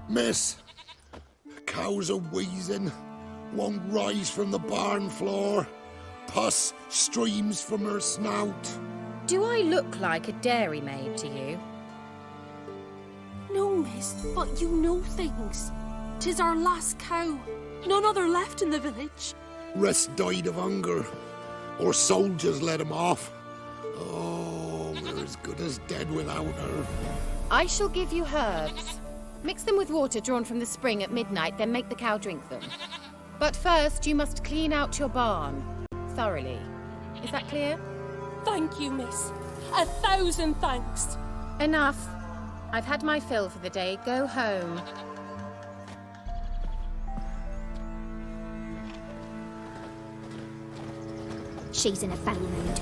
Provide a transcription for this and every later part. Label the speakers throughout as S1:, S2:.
S1: Miss, the cows are wheezing, won't rise from the barn floor. Pus streams from her snout.
S2: Do I look like a dairymaid to you?
S3: No, miss, but you know things. 'Tis our last cow. None other left in the village.
S1: Rest died of hunger, or soldiers let him off. Oh, we're as good as dead without her.
S2: I shall give you herbs. Mix them with water drawn from the spring at midnight, then make the cow drink them. But first, you must clean out your barn. Thoroughly. Is that clear?
S3: Thank you, miss. 1,000 thanks.
S2: Enough. I've had my fill for the day. Go home.
S4: She's in a foul mood.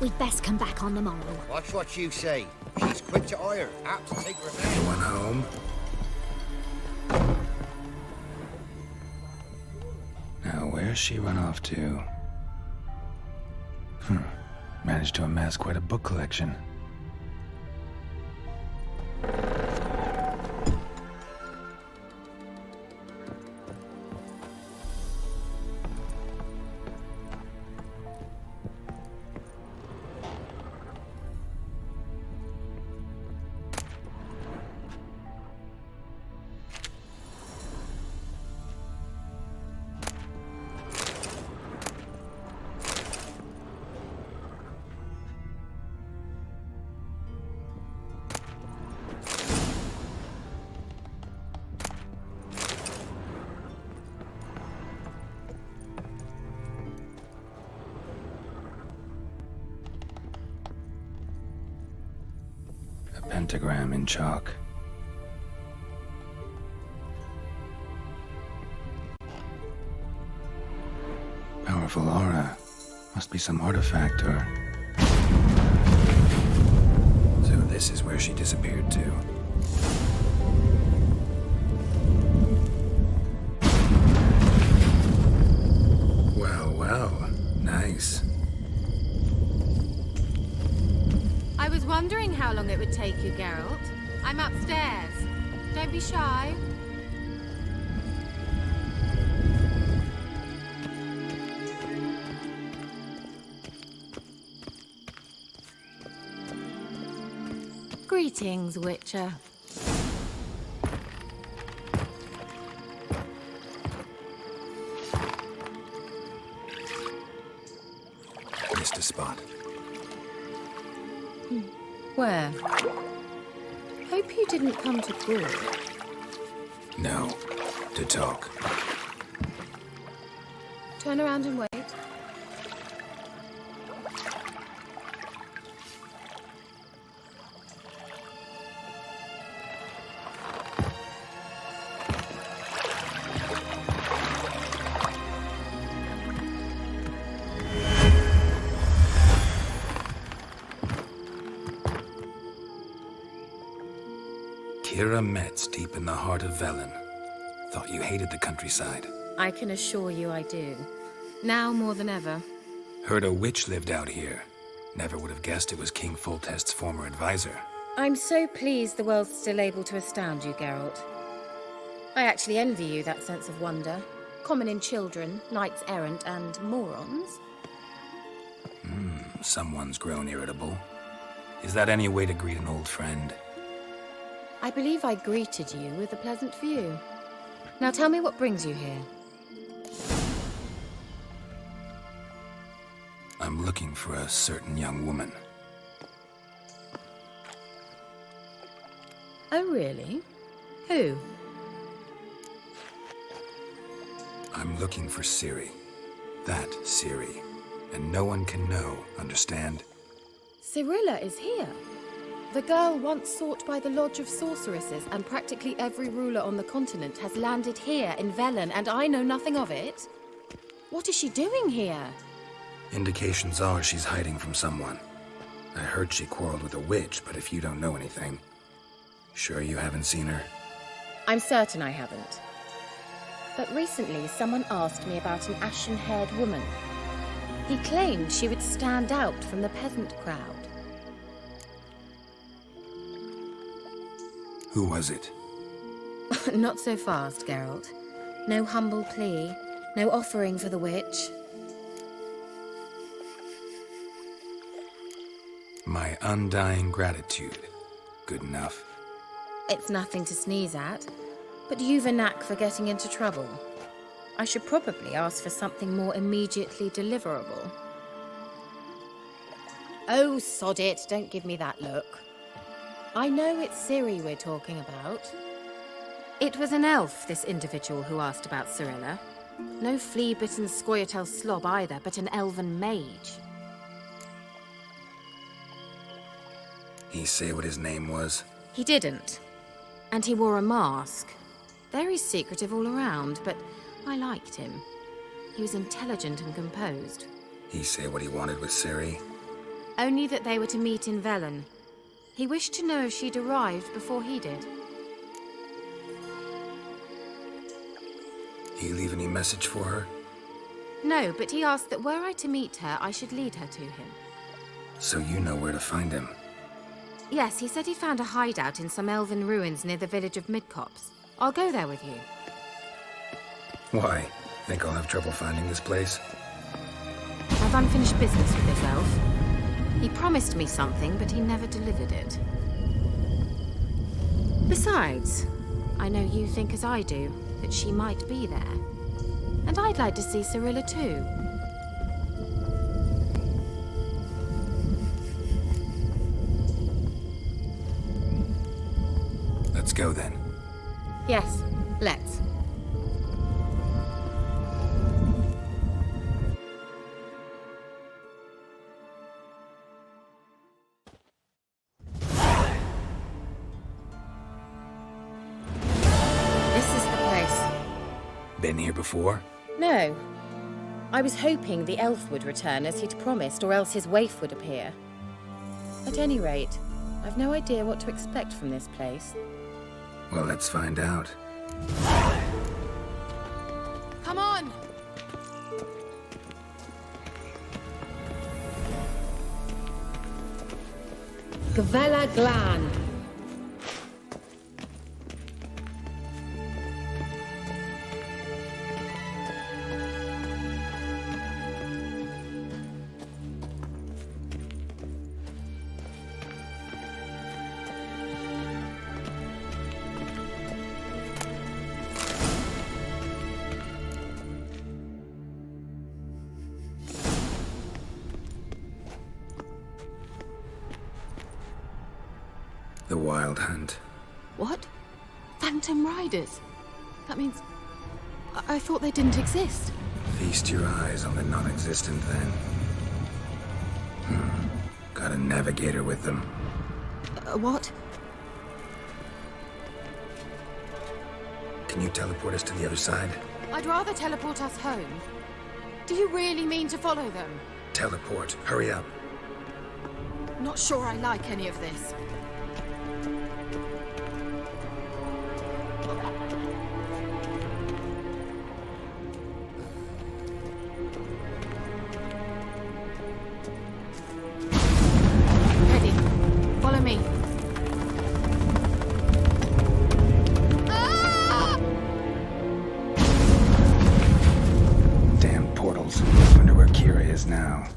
S4: We'd best come back on the morrow.
S5: Watch what you say. She's quick to ire, apt to take revenge.
S6: Anyone home? Now, where's she run off to? Managed to amass quite a book collection. Pentagram in chalk. Powerful aura. Must be some artifact or... So this is where she disappeared to. Well, nice.
S2: I was wondering how long it would take you, Geralt. I'm upstairs. Don't be shy. Greetings, Witcher.
S6: Missed a spot.
S2: Where? Hope you didn't come to Gaul.
S6: No. To talk.
S2: Turn around and wait.
S6: Kira Metz, deep in the heart of Velen. Thought you hated the countryside.
S2: I can assure you I do. Now more than ever.
S6: Heard a witch lived out here. Never would have guessed it was King Foltest's former advisor.
S2: I'm so pleased the world's still able to astound you, Geralt. I actually envy you that sense of wonder. Common in children, knights errant, and morons.
S6: Someone's grown irritable. Is that any way to greet an old friend?
S2: I believe I greeted you with a pleasant view. Now tell me what brings you here.
S6: I'm looking for a certain young woman.
S2: Oh, really? Who?
S6: I'm looking for Ciri. That Ciri. And no one can know, understand?
S2: Cirilla is here. The girl once sought by the Lodge of Sorceresses, and practically every ruler on the continent has landed here in Velen, and I know nothing of it. What is she doing here?
S6: Indications are she's hiding from someone. I heard she quarreled with a witch, but if you don't know anything, sure you haven't seen her?
S2: I'm certain I haven't. But recently, someone asked me about an ashen-haired woman. He claimed she would stand out from the peasant crowd.
S6: Who was it?
S2: Not so fast, Geralt. No humble plea, no offering for the witch.
S6: My undying gratitude. Good enough.
S2: It's nothing to sneeze at, but you've a knack for getting into trouble. I should probably ask for something more immediately deliverable. Oh, sod it, don't give me that look. I know it's Ciri we're talking about. It was an elf, this individual who asked about Cirilla. No flea-bitten Scoia'tael slob either, but an elven mage.
S6: He say what his name was?
S2: He didn't. And he wore a mask. Very secretive all around, but I liked him. He was intelligent and composed.
S6: He say what he wanted with Ciri?
S2: Only that they were to meet in Velen. He wished to know if she'd arrived before he did.
S6: He leave any message for her?
S2: No, but he asked that were I to meet her, I should lead her to him.
S6: So you know where to find him.
S2: Yes, he said he found a hideout in some elven ruins near the village of Midcopse. I'll go there with you.
S6: Why? Think I'll have trouble finding this place?
S2: I've unfinished business with this elf. He promised me something, but he never delivered it. Besides, I know you think as I do, that she might be there. And I'd like to see Cirilla too.
S6: Let's go then.
S2: Yes, let's. This is the place.
S6: Been here before?
S2: No. I was hoping the elf would return as he'd promised, or else his waif would appear. At any rate, I've no idea what to expect from this place.
S6: Well, let's find out.
S2: Come on! Gavella Glan.
S6: The Wild Hunt.
S3: What? Phantom Riders? That means... I thought they didn't exist.
S6: Feast your eyes on the non-existent then. Got a navigator with them.
S3: What?
S6: Can you teleport us to the other side?
S2: I'd rather teleport us home. Do you really mean to follow them?
S6: Teleport. Hurry up.
S2: Not sure I like any of this. Ready. Follow me.
S6: Damn portals. Wonder where Kira is now.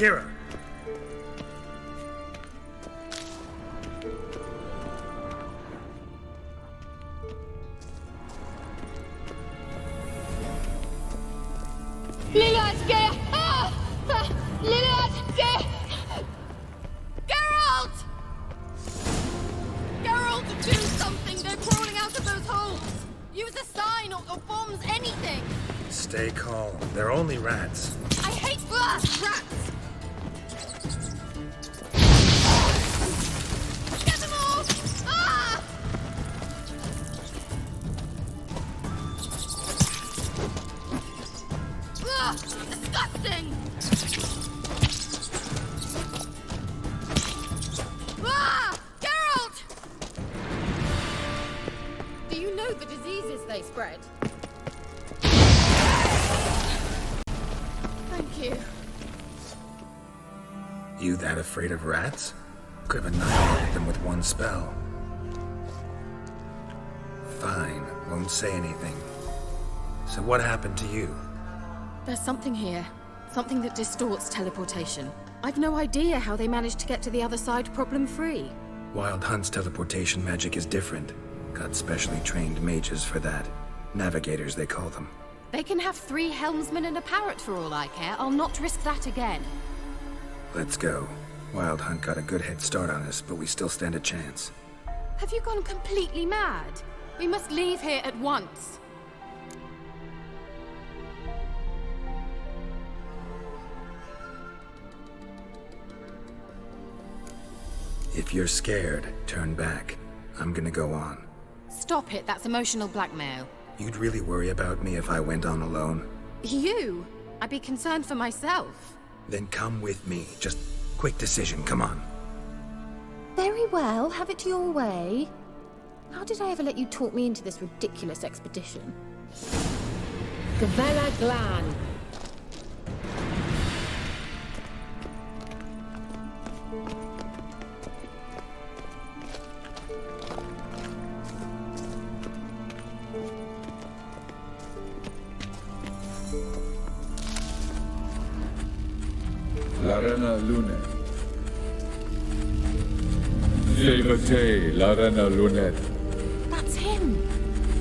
S6: Kira!
S2: Liliad! Liliad! Geralt! Geralt, do something! They're crawling out of those holes! Use a sign or bombs, anything!
S6: Stay calm. They're only rats.
S2: I hate rats! Get them off! Ah! Ugh, disgusting! Ah! Geralt! Do you know the diseases they spread? Thank you.
S6: You that afraid of rats? Could have annihilated them with one spell. Fine, won't say anything. So what happened to you?
S2: There's something here. Something that distorts teleportation. I've no idea how they managed to get to the other side problem-free.
S6: Wild Hunt's teleportation magic is different. Got specially trained mages for that. Navigators, they call them.
S2: They can have 3 helmsmen and a parrot for all I care. I'll not risk that again.
S6: Let's go. Wild Hunt got a good head start on us, but we still stand a chance.
S2: Have you gone completely mad? We must leave here at once.
S6: If you're scared, turn back. I'm gonna go on.
S2: Stop it, that's emotional blackmail.
S6: You'd really worry about me if I went on alone?
S2: You? I'd be concerned for myself.
S6: Then come with me. Just quick decision, come on.
S2: Very well, have it your way. How did I ever let you talk me into this ridiculous expedition?
S7: Gavella Glan.
S8: Larena Lunet. Silvate Larena Lunet.
S2: That's him!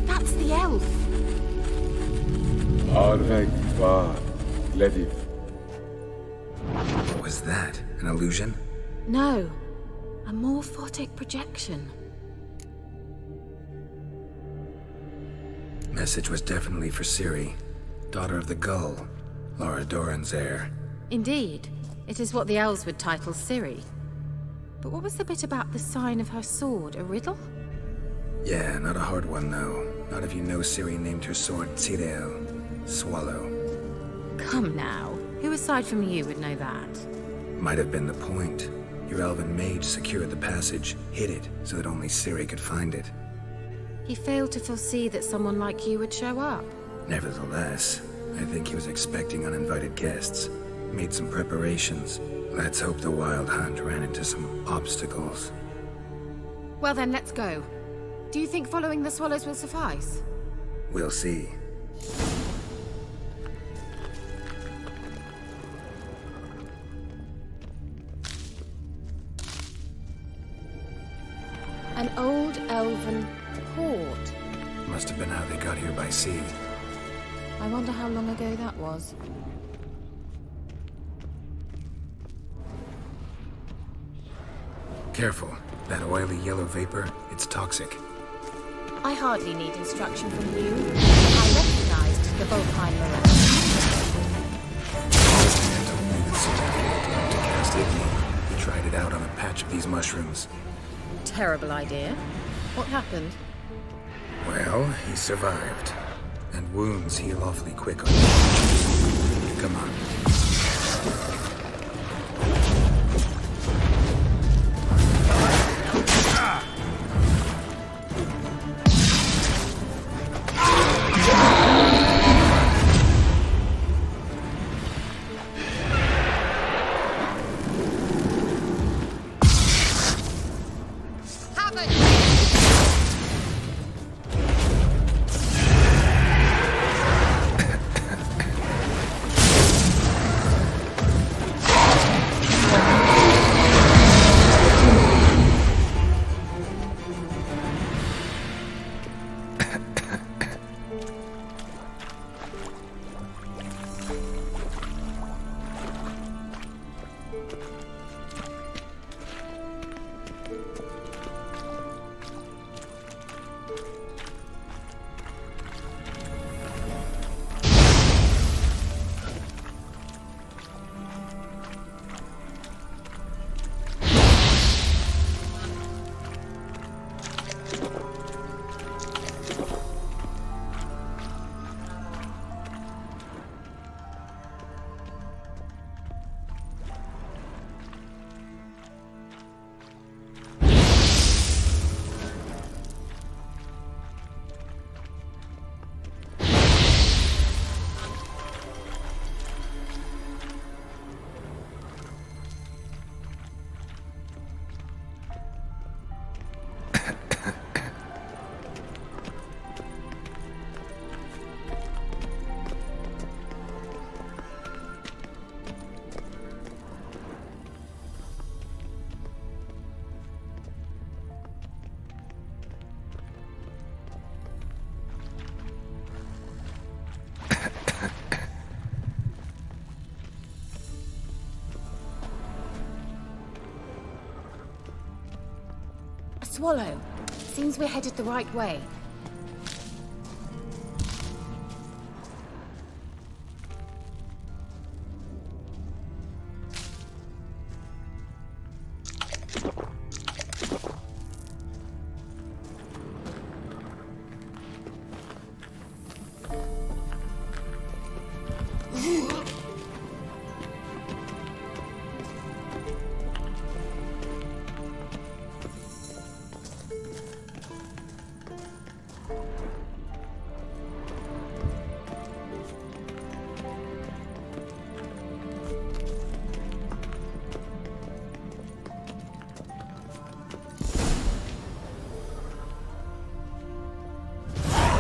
S2: That's the elf!
S8: Arvek Va Ledif.
S6: What was that? An illusion?
S2: No. A morphotic projection.
S6: Message was definitely for Ciri, daughter of the Gull, Lara Doran's heir.
S2: Indeed. It is what the elves would title Ciri. But what was the bit about the sign of her sword? A riddle?
S6: Yeah, not a hard one, though. Not if you know Ciri named her sword Tirael, Swallow.
S2: Come now. Who aside from you would know that?
S6: Might have been the point. Your elven mage secured the passage, hid it, so that only Ciri could find it.
S2: He failed to foresee that someone like you would show up.
S6: Nevertheless, I think he was expecting uninvited guests. Made some preparations. Let's hope the Wild Hunt ran into some obstacles.
S2: Well then, let's go. Do you think following the swallows will suffice?
S6: We'll see.
S2: An old elven port.
S6: Must have been how they got here by sea.
S2: I wonder how long ago that was.
S6: Careful. That oily yellow vapor, it's toxic.
S2: I hardly need instruction from you. I recognized the Volkheim Mirage.
S6: I told me that Ciri to cast Igni. He tried it out on a patch of these mushrooms.
S2: Terrible idea. What happened?
S6: Well, he survived. And wounds heal awfully quick on you. Come on.
S2: Swallow. Seems we're headed the right way.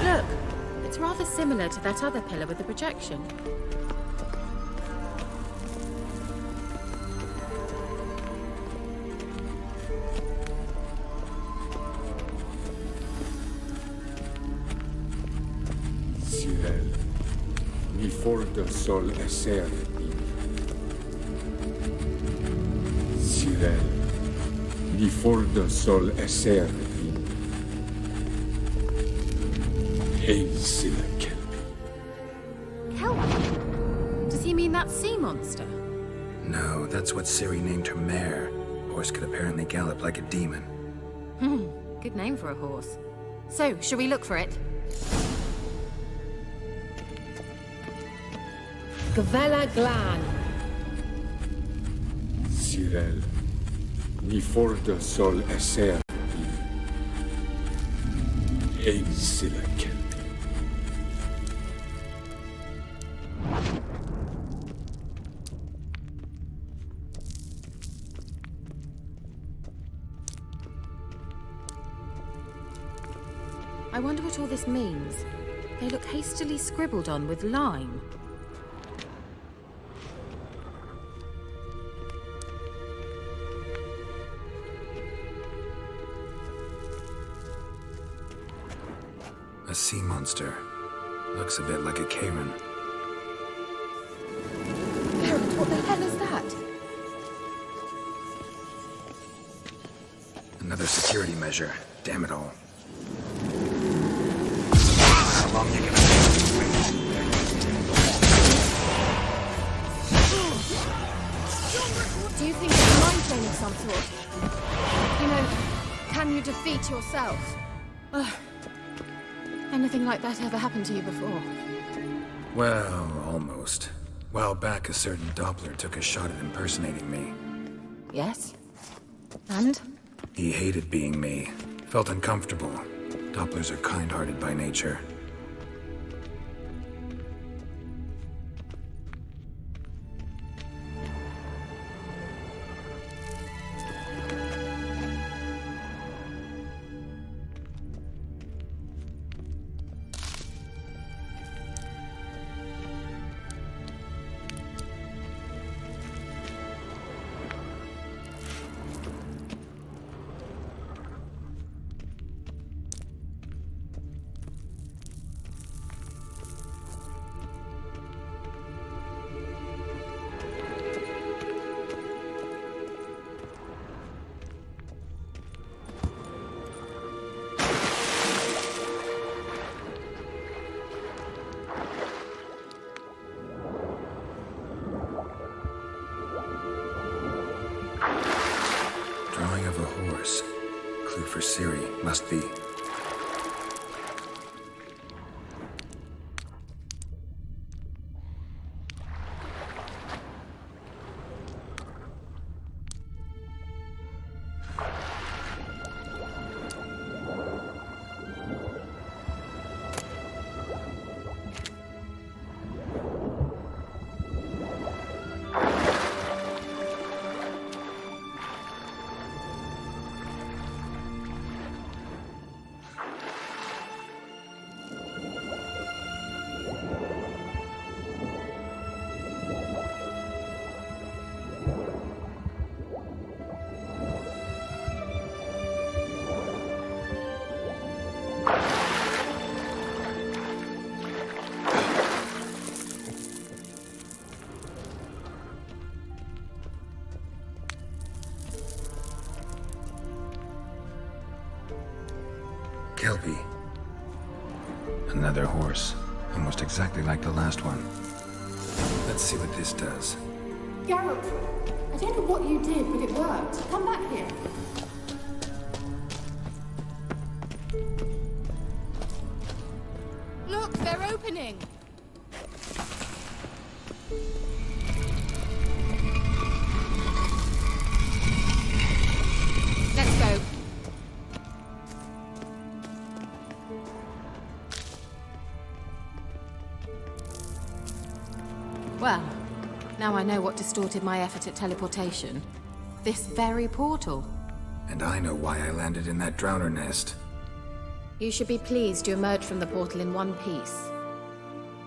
S2: Look, it's rather similar to that other pillar with the projection.
S8: Sirel, ni forte sol esser in. Sirel, ni forte sol esser in. Ein sila kelpi.
S2: Kelp? Does he mean that sea monster?
S6: No, that's what Ciri named her mare. Horse could apparently gallop like a demon.
S2: Good name for a horse. So, shall we look for it? Gavella Glan.
S8: Sirel, ni forte sol esser in. Ein sila kelpi.
S2: I wonder what all this means. They look hastily scribbled on with lime.
S6: A sea monster. Looks a bit like a Karen.
S2: Harold, what the hell is that?
S6: Another security measure. Damn it all. How long you gonna
S2: Do you think it's mind training of some sort? You know, can you defeat yourself? Anything like that ever happened to you before?
S6: Well, almost. While back, a certain Doppler took a shot at impersonating me.
S2: Yes. And?
S6: He hated being me. Felt uncomfortable. Dopplers are kind-hearted by nature. for Ciri. Must be. Kelpie. Another horse. Almost exactly like the last one. Let's see what this does.
S2: Geralt, I don't know what you did, but it worked. Come back here. Look, they're opening. Let's go. Well, now I know what distorted my effort at teleportation. This very portal.
S6: And I know why I landed in that drowner nest.
S2: You should be pleased you emerged from the portal in one piece.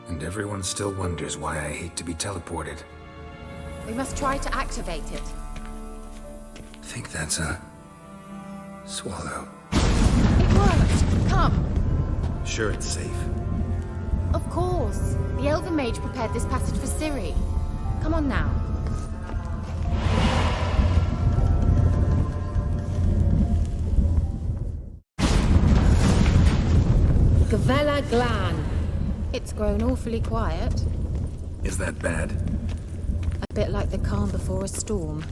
S6: And everyone still wonders why I hate to be teleported.
S2: We must try to activate it.
S6: Think that's a... swallow.
S2: It worked! Come!
S6: Sure it's safe.
S2: Of course. The Elven Mage prepared this passage for Ciri. Come on now. Gavella Glan. It's grown awfully quiet.
S6: Is that bad?
S2: A bit like the calm before a storm.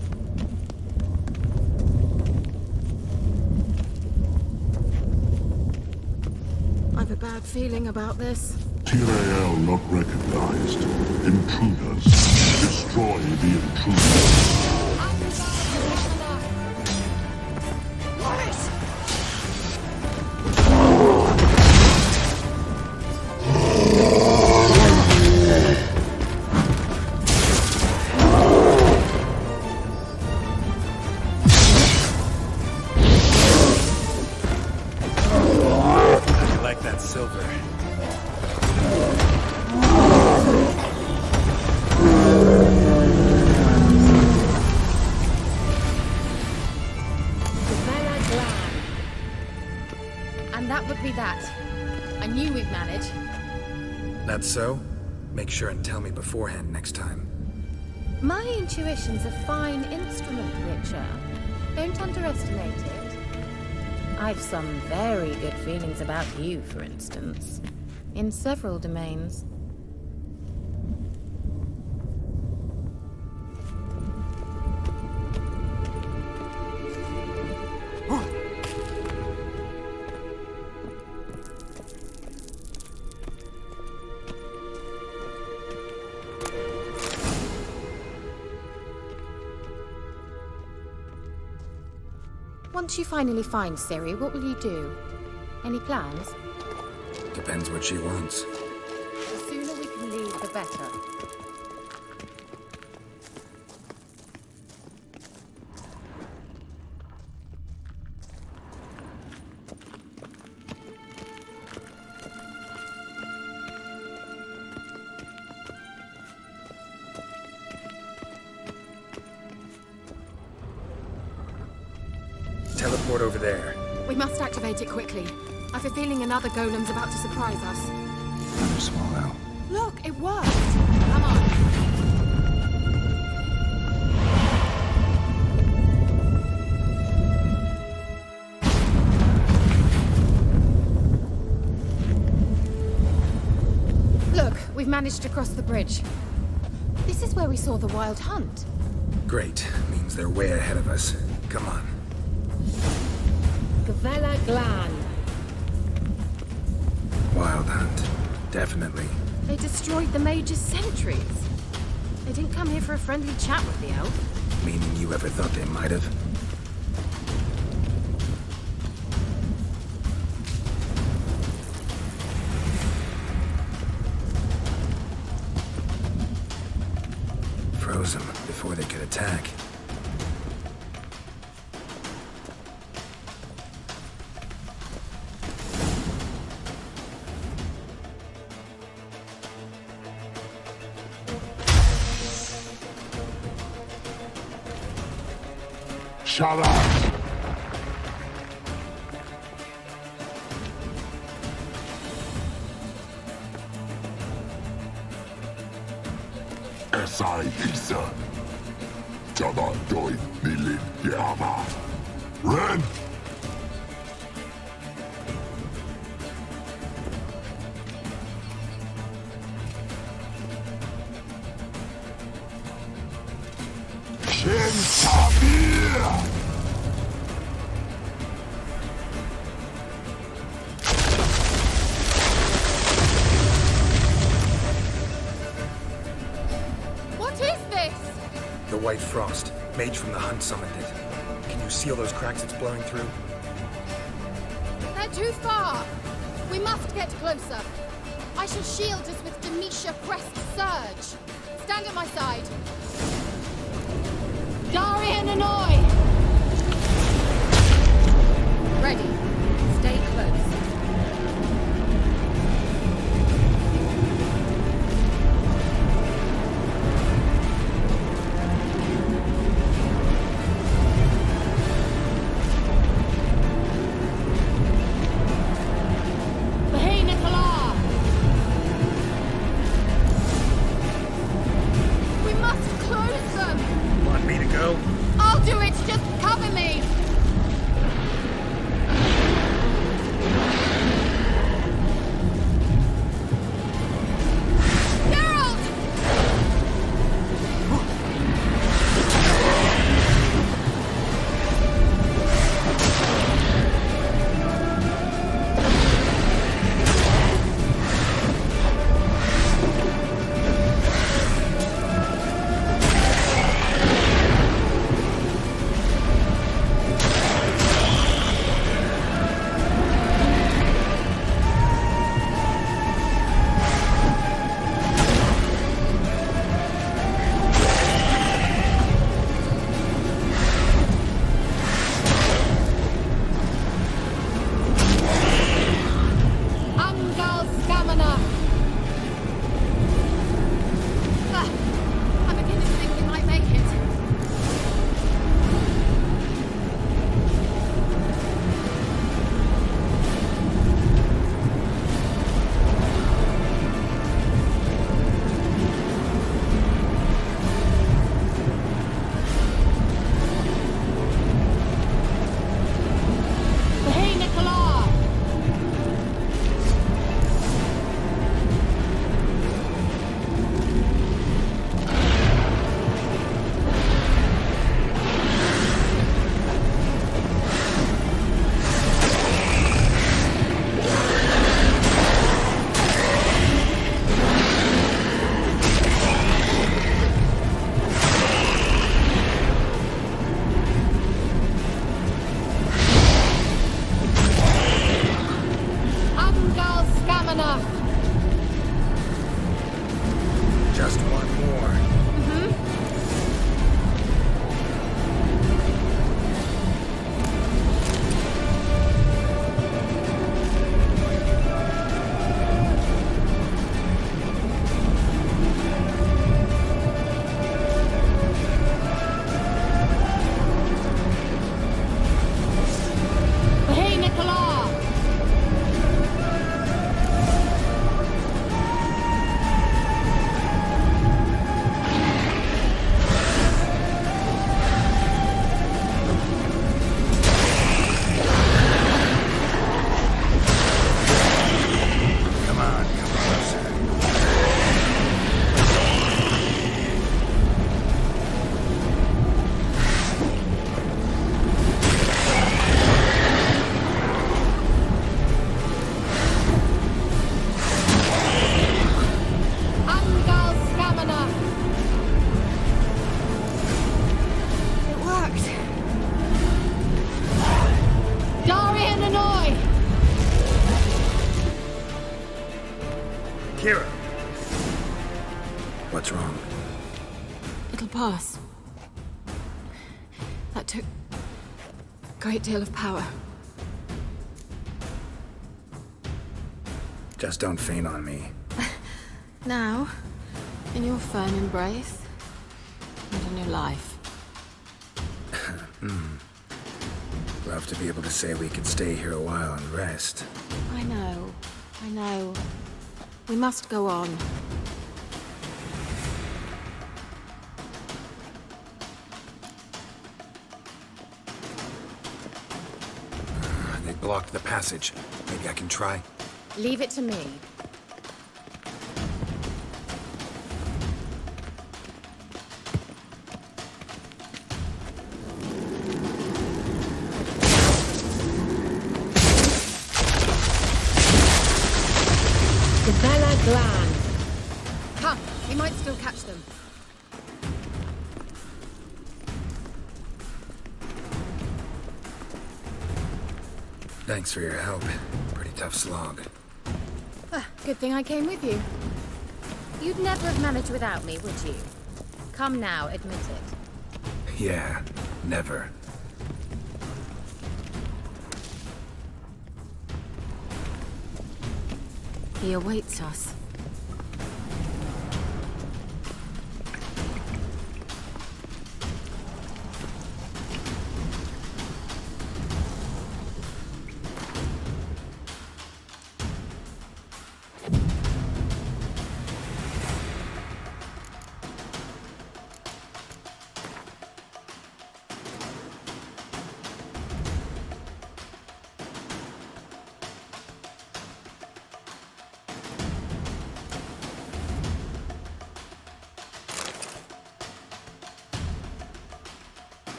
S2: I've a bad feeling about this.
S7: Tyrael not recognized. Intruders. Destroy the intruders.
S6: I like that silver.
S2: And that would be that. I knew we'd manage.
S6: That's so? Make sure and tell me beforehand next time.
S2: My intuition's a fine instrument, Witcher. Don't underestimate it. I've some very good feelings about you, for instance. In several domains. Once you finally find Ciri, what will you do? Any plans?
S6: Depends what she wants.
S2: The sooner we can leave, the better.
S6: Teleport over there.
S2: We must activate it quickly. I've a feeling another golem's about to surprise us.
S6: Another swallow.
S2: Look, it worked! Come on. Look, we've managed to cross the bridge. This is where we saw the wild hunt.
S6: Great. Means they're way ahead of us. Come on.
S2: Vela Glan.
S6: Wild Hunt. Definitely.
S2: They destroyed the Mage's sentries. They didn't come here for a friendly chat with the elf.
S6: Meaning you ever thought they might have? Froze them before they could attack.
S7: Shut up! Esai Isa. Jada Doi Nilin Yama. Ren! Shin Sabir!
S2: What is this?
S6: The White Frost. Mage from the Hunt summoned it. Can you seal those cracks it's blowing through?
S2: They're too far. We must get closer. I shall shield us with Demetia Crest Surge. Stand at my side. Darian Annoy! Ready. Stay close. Hey, Nicola! We must close them!
S6: Want me to go?
S2: I'll do it! Just cover me! Geralt! Angal Stamina! I'm beginning to think we might make it. Hey, Nicola! Angal Stamina!
S6: Just one more.
S2: Hey, Nicola!
S6: Kira! What's wrong?
S2: It'll pass. That took a great deal of power.
S6: Just don't faint on me.
S2: Now, in your firm embrace, and a new life.
S6: Love to be able to say we could stay here a while and rest.
S2: I know. We must go on.
S6: They blocked the passage. Maybe I can try.
S2: Leave it to me.
S9: Bella Glan.
S2: Come, we might still catch them.
S6: Thanks for your help. Pretty tough slog.
S2: Good thing I came with you. You'd never have managed without me, would you? Come now, admit it.
S6: Yeah, never.
S2: He awaits us.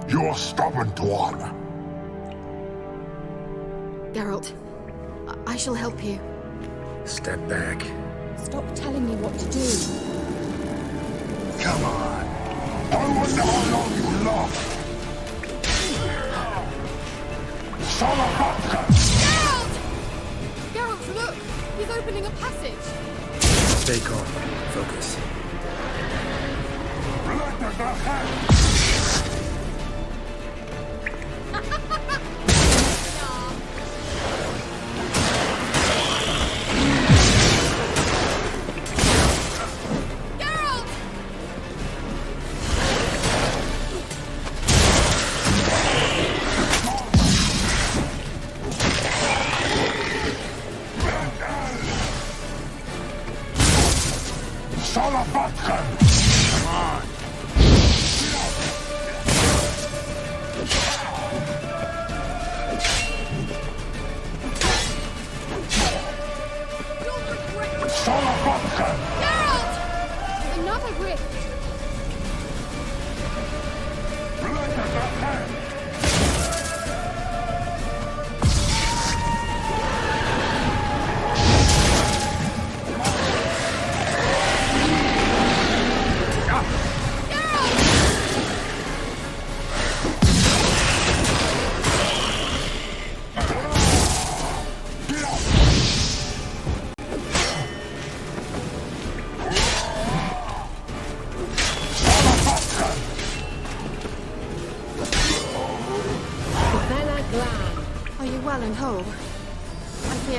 S7: You're stubborn, Tuan.
S2: Geralt, I shall help you.
S6: Step back.
S2: Stop telling me what to do.
S7: Come on. I wonder how long you last. Salamanca!
S2: Geralt! Geralt, look! He's opening a passage.
S6: Stay calm. Focus.
S7: Blood of the hand!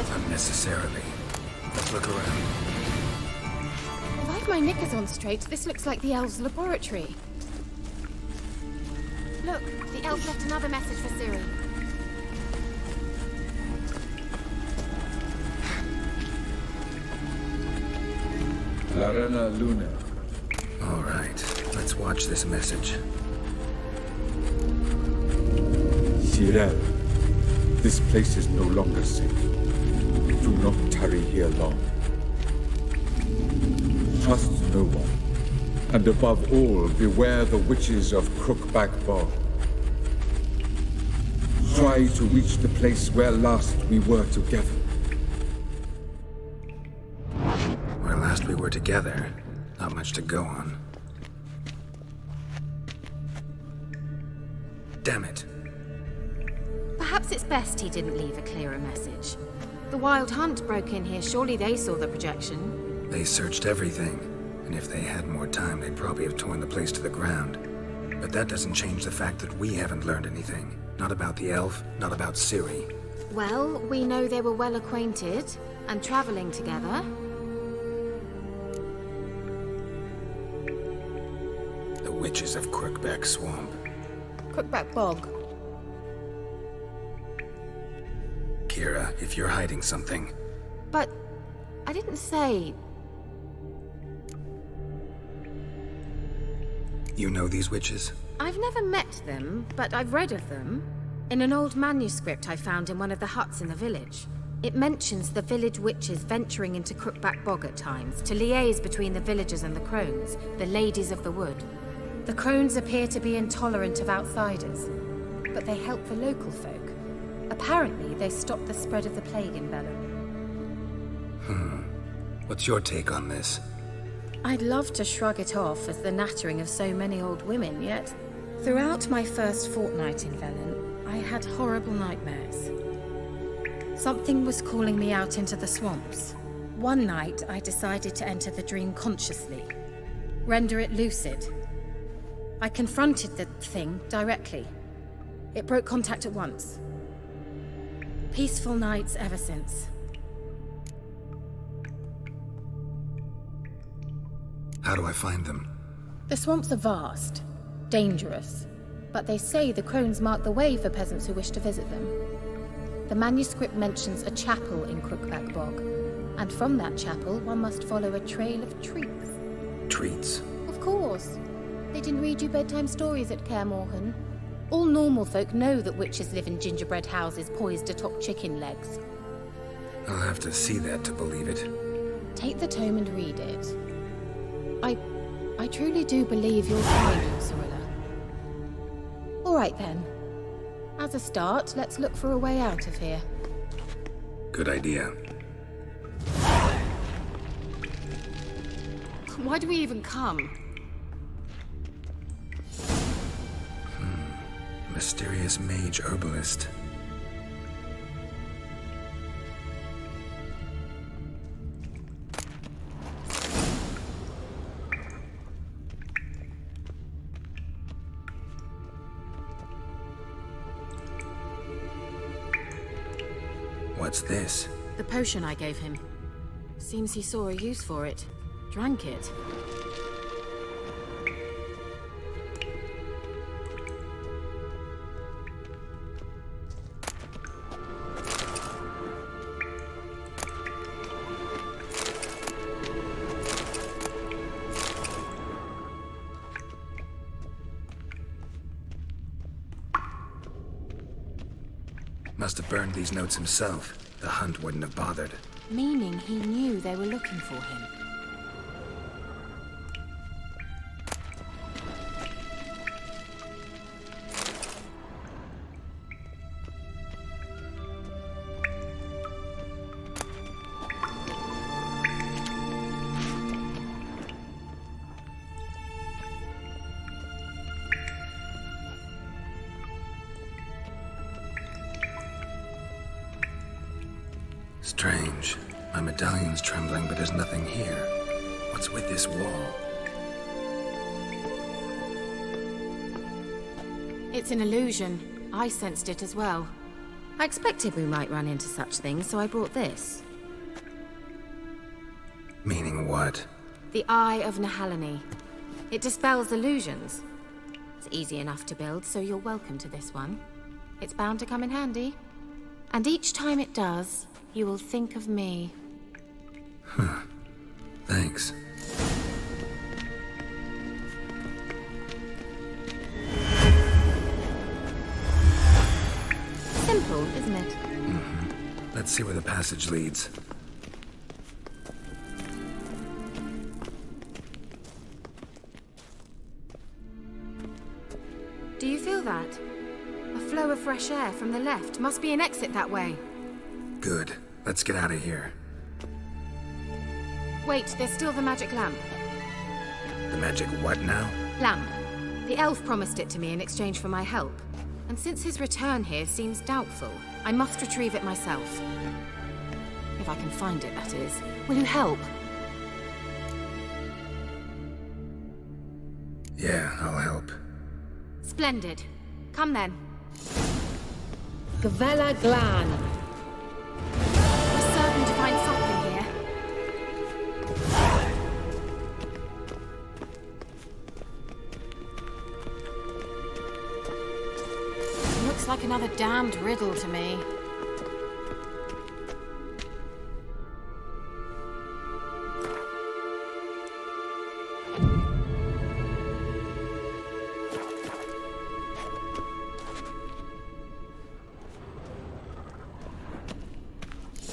S2: disappeared.
S6: Not necessarily. Let's look around.
S2: If I've my knickers on straight, this looks like the elves' laboratory. Look, the elf left another message for Ciri.
S8: Larena Luna.
S6: All right, let's watch this message.
S8: Cyril, this place is no longer safe. Do not tarry here long. Trust no one. And above all, beware the witches of Crookback Bog. Try to reach the place where last we were together.
S6: Where last we were together, not much to go on. Damn it.
S2: Perhaps it's best he didn't leave a clearer message. The Wild Hunt broke in here. Surely they saw the projection.
S6: They searched everything, and if they had more time, they'd probably have torn the place to the ground. But that doesn't change the fact that we haven't learned anything. Not about the elf, not about Ciri.
S2: Well, we know they were well acquainted and traveling together.
S6: The witches of Crookback Swamp.
S2: Crookback Bog.
S6: Kira, if you're hiding something,
S2: But I didn't say.
S6: you know these witches?
S2: I've never met them, but I've read of them. In an old manuscript I found in one of the huts in the village. It mentions the village witches venturing into Crookback Bog at times to liaise between the villagers and the crones, the ladies of the wood. The crones appear to be intolerant of outsiders, but they help the local folk. Apparently, they stopped the spread of the plague in Velen.
S6: What's your take on this?
S2: I'd love to shrug it off as the nattering of so many old women, yet throughout my first fortnight in Velen, I had horrible nightmares. Something was calling me out into the swamps. One night, I decided to enter the dream consciously, render it lucid. I confronted the thing directly. It broke contact at once. Peaceful nights ever since.
S6: How do I find them?
S2: The swamps are vast, dangerous, but they say the crones mark the way for peasants who wish to visit them. The manuscript mentions a chapel in Crookback Bog, and from that chapel one must follow a trail of treats.
S6: Treats?
S2: Of course. They didn't read you bedtime stories at Kaer Morhen. All normal folk know that witches live in gingerbread houses poised atop chicken legs.
S6: I'll have to see that to believe it.
S2: Take the tome and read it. I truly do believe you'll find Ursula. All right then. As a start, let's look for a way out of here.
S6: Good idea.
S2: Why do we even come?
S6: Mysterious mage herbalist. What's this?
S2: The potion I gave him. Seems he saw a use for it. Drank it.
S6: Must have burned these notes himself. The hunt wouldn't have bothered.
S2: Meaning he knew they were looking for him.
S6: Strange. My medallion's trembling, but there's nothing here. What's with this wall?
S2: It's an illusion. I sensed it as well. I expected we might run into such things, so I brought this.
S6: Meaning what?
S2: The Eye of Nehaleni. It dispels illusions. It's easy enough to build, so you're welcome to this one. It's bound to come in handy. And each time it does, you will think of me.
S6: Thanks.
S2: Simple, isn't it?
S6: Let's see where the passage leads.
S2: Do you feel that? A flow of fresh air from the left. Must be an exit that way.
S6: Good. Let's get out of here.
S2: Wait, there's still the magic lamp.
S6: The magic what now?
S2: Lamp. The elf promised it to me in exchange for my help. And since his return here seems doubtful, I must retrieve it myself. If I can find it, that is. Will you help?
S6: Yeah, I'll help.
S2: Splendid. Come then.
S9: Gavella Glan.
S2: We're certain to find something here. Looks like another damned riddle to me.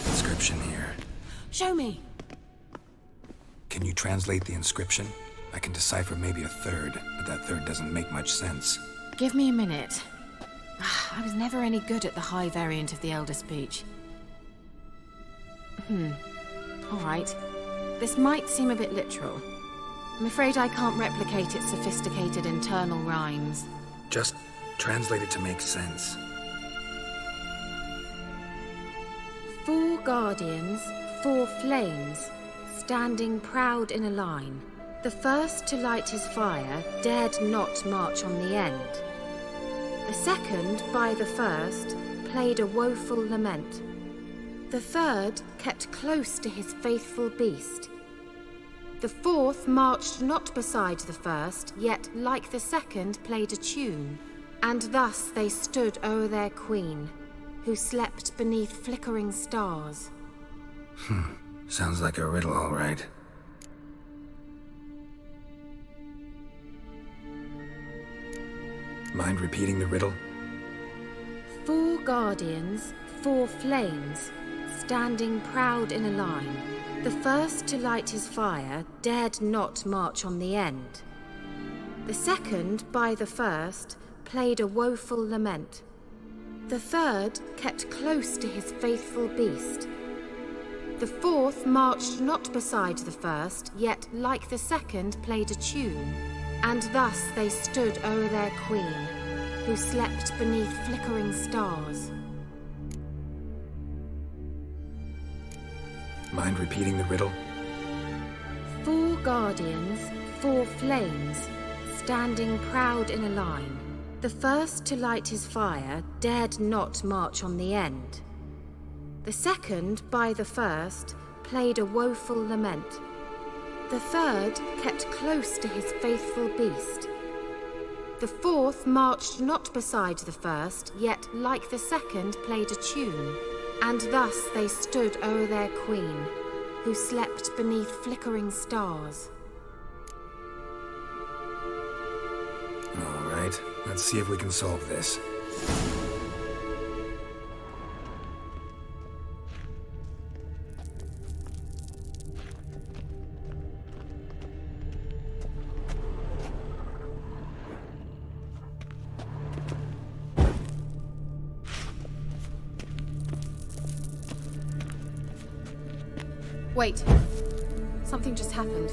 S6: Inscription here.
S2: Show me.
S6: Can you translate the inscription? I can decipher maybe a third, but that third doesn't make much sense.
S2: Give me a minute. I was never any good at the high variant of the Elder Speech. All right. This might seem a bit literal. I'm afraid I can't replicate its sophisticated internal rhymes.
S6: Just translate it to make sense.
S2: 4 guardians, 4 flames, standing proud in a line. The first to light his fire dared not march on the end. The second, by the first, played a woeful lament. The third kept close to his faithful beast. The fourth marched not beside the first, yet like the second played a tune. And thus they stood o'er their queen, who slept beneath flickering stars.
S6: Sounds like a riddle, all right. Mind repeating the riddle?
S2: 4 guardians, 4 flames, standing proud in a line. The first to light his fire dared not march on the end. The second, by the first, played a woeful lament. The third kept close to his faithful beast. The fourth marched not beside the first, yet like the second played a tune. And thus they stood o'er their queen, who slept beneath flickering stars.
S6: Mind repeating the riddle?
S2: 4 guardians, 4 flames, standing proud in a line. The first to light his fire dared not march on the end. The second, by the first, played a woeful lament. The third kept close to his faithful beast. The fourth marched not beside the first, yet like the second played a tune. And thus they stood o'er their queen, who slept beneath flickering stars.
S6: All right, let's see if we can solve this.
S2: Wait. Something just happened.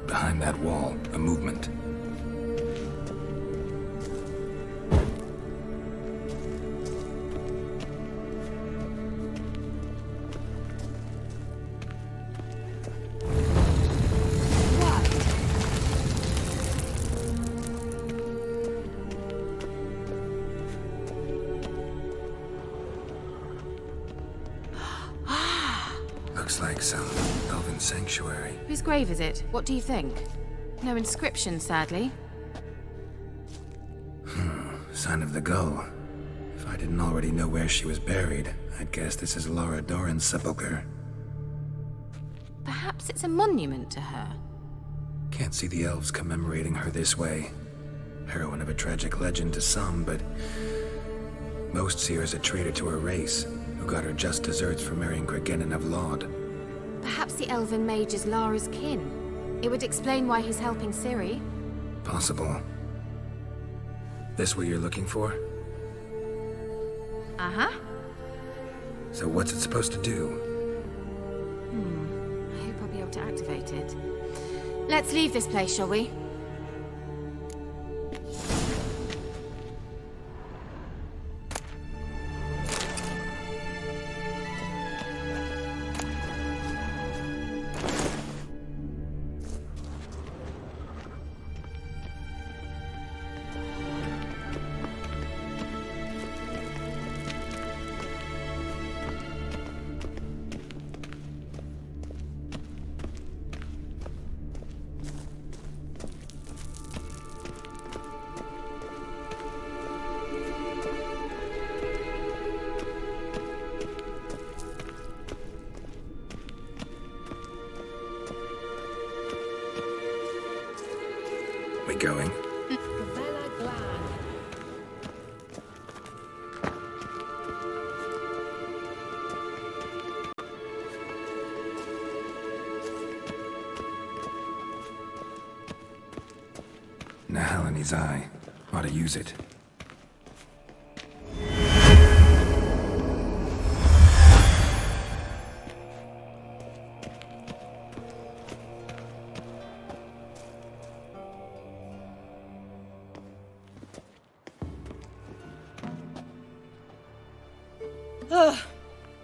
S6: Behind that wall, a movement. sanctuary.
S2: Whose grave is it? What do you think? No inscription, sadly.
S6: Sign of the Gull. If I didn't already know where she was buried, I'd guess this is Laura Doran's sepulcher.
S2: Perhaps it's a monument to her.
S6: Can't see the elves commemorating her this way. Heroine of a tragic legend to some, but most see her as a traitor to her race, who got her just deserts for marrying Gregenin of Laud.
S2: Perhaps the elven mage is Lara's kin. It would explain why he's helping Ciri.
S6: Possible. This what you're looking for?
S2: Uh-huh.
S6: So what's it supposed to do?
S2: I hope I'll be able to activate it. Let's leave this place, shall we?
S6: We going? Nahalani's eye. Ought to use it.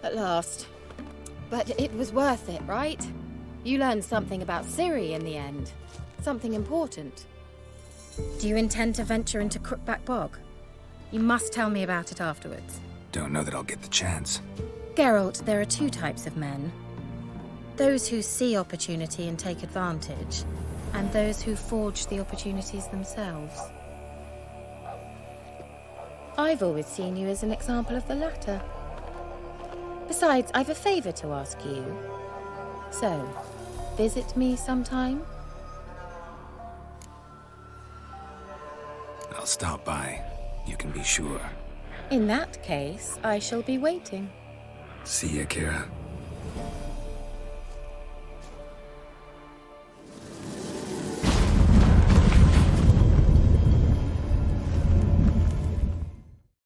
S2: At last. But it was worth it, right? You learned something about Ciri in the end. Something important. Do you intend to venture into Crookback Bog? You must tell me about it afterwards.
S6: Don't know that I'll get the chance.
S2: Geralt, there are two types of men. Those who see opportunity and take advantage, and those who forge the opportunities themselves. I've always seen you as an example of the latter. Besides, I've a favor to ask you. So, visit me sometime?
S6: I'll stop by. You can be sure.
S2: In that case, I shall be waiting.
S6: See ya, Kira.